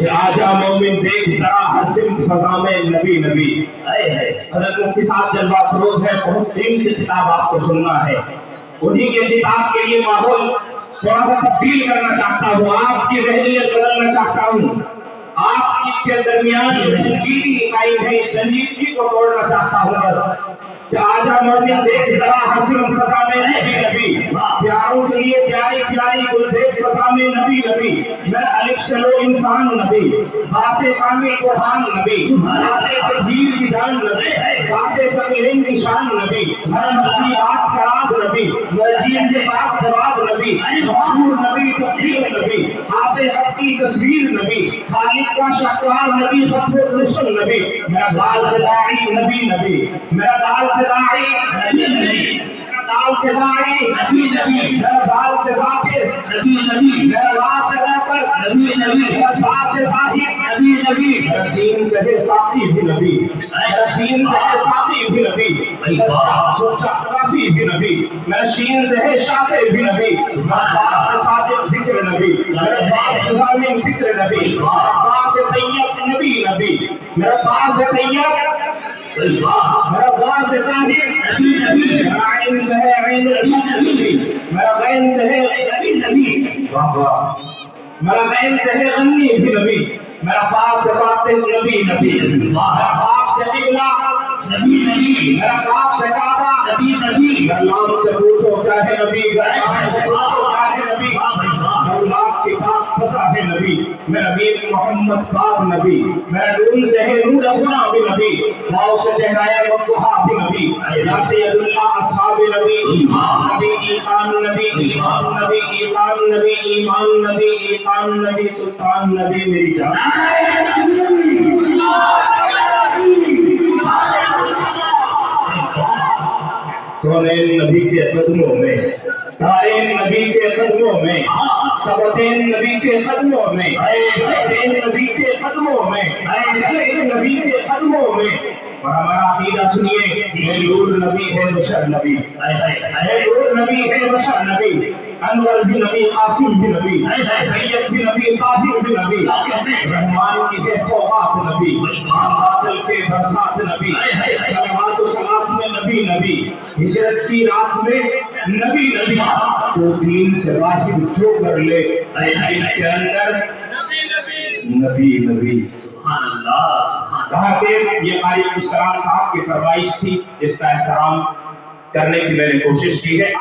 کہ آجا مومن دیکھ ذرا ہر سمت فضا میں نبی نبی. حضرت مفتی صاحب جلوہ افروز ہے، بہت دین کی کتاب آپ کو سننا ہے. انہی کے کتاب کے لیے ماحول تھوڑا سا تبدیل کرنا چاہتا ہوں، آپ کی ذہنیت بدلنا چاہتا ہوں، آپ کے درمیان سنجیدگی قائم ہے، اس سنجیدگی کو توڑنا چاہتا ہوں. بس کہ آجا مومن دیکھ ذرا ہر سمت فضا میں نبی نبی، پیاروں کے لیے پیاری پیاری گلزیر فضا میں نبی نبی. میں الف سے لو انسان نبی، باسے کامل قرآن نبی، باسے تطہیر کی جان نبی، باسے سقلین کی شان نبی، مرمتی بات کا راز نبی، مرجین سے پاک جواب نبی، معمور نبی تقدیر نبی، آسے حق کی تصویر نبی، خالق کا شہکار نبی، خطب الرسل نبی. میرا دال سے داعی نبی نبی، میرا دال سے داعی نبی نبی، دال سے داعی نبی نبی، میرا دال سے ذاکر نبی نبی، میرا لا سے راکر نبی نبی، میرا سا سے صاحب نبی نبی، میرا سین سے ہے ساقی بھی نبی، میرا سین سے ہے ساقی بھی نبی، سوچا کافی بھی نبی، میرا شین سے ہے شافع بھی نبی، میرا صاحب سے صادق ذکر نبی، میرا صاحب سے ظالم فکر نبی، میرا با سے طیب نبی نبی، میرا با سے طیب میرا با سے طاہر نبی نبی، میرا عین سے ہے عین نبی نبی، میرا غین سے ہے نبی نبی، واہ واہ، میرا غین سے ہے غنی بھی نبی، میرا فا سے فاتح نبی نبی، میرا باپ سے قبلہ نبی نبی، میرا کاف سے کعبہ نبی نبی، میرا لام سے پوچھو کیا ہے نبی، میرا سے پوچھو کیا ہے نبی، مولاد کی پاک فضا ہے نبی، میرا بیر محمد پاک نبی، میرا نون سے ہے نور خدا بھی نبی، واؤ سے چہرہ وقتہا بھی نبی، یا سید اللہ اصحاب نبی، ایمان نبی ایمان نبی ایمان نبی ایمان نبی ایمان نبی ایمان نبی سلطان نبی میری جان. کونین نبی کے قدموں میں، دارین نبی کے قدموں میں، سبتین نبی کے قدموں میں، شہدین نبی کے قدموں میں، شہدین نبی کے قدموں میں. اور ہمارا عقیدہ سنیے، اے نور نبی ہے بشر نبی، اے نور نبی ہے بشر نبی، انور بھی نبی، قاسم بھی نبی، طیب بھی نبی، طاہر بھی نبی، رحمان کی ہے سوغات نبی، بادل کے برسات نبی، صلوات و سلام میں نبی نبی، ہجرت کی رات میں نبی نبی. تو دین سے واحد جو کر لے دین کے اندر نبی نبی. سبحان اللہ. کہا کہ یہ قاری عبدالسلام صاحب کی فرمائش تھی، جس کا احترام کرنے کی میں نے کوشش کی ہے.